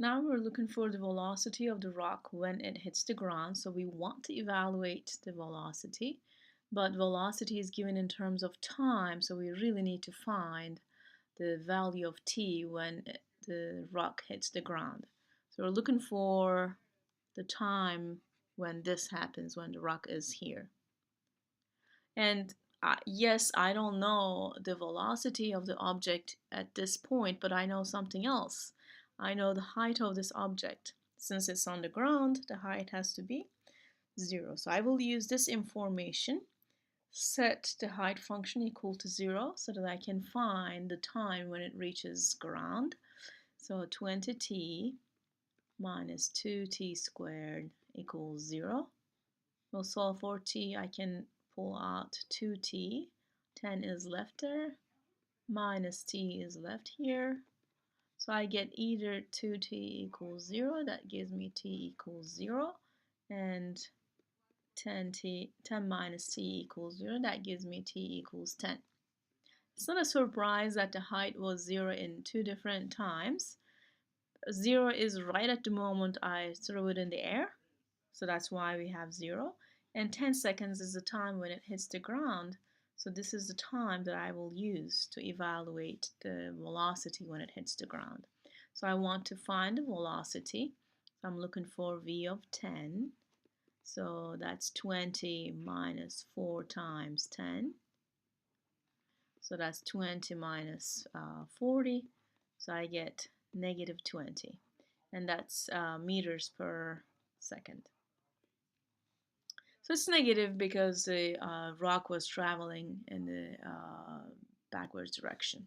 Now we're looking for the velocity of the rock when it hits the ground. So we want to evaluate the velocity, but velocity is given in terms of time. So we really need to find the value of t when the rock hits the ground. So we're looking for the time when this happens, when the rock is here. And yes, I don't know the velocity of the object at this point, but I know something else. I know the height of this object. Since it's on the ground, the height has to be 0. So I will use this information, set the height function equal to 0 so that I can find the time when it reaches ground. So 20t minus 2t squared equals 0. We'll solve for t. I can pull out 2t. 10 is left there. Minus t is left here. So I get either 2t equals 0. That gives me t equals 0. And 10 minus t equals 0. That gives me t equals 10. It's not a surprise that the height was 0 in two different times. 0 is right at the moment I throw it in the air. So that's why we have 0. And 10 seconds is the time when it hits the ground. So this is the time that I will use to evaluate the velocity when it hits the ground. So I want to find the velocity. I'm looking for v of 10. So that's 20 minus 4 times 10. So that's 20 minus 40. So I get negative 20. And that's meters per second. So it's negative because the rock was traveling in the backwards direction.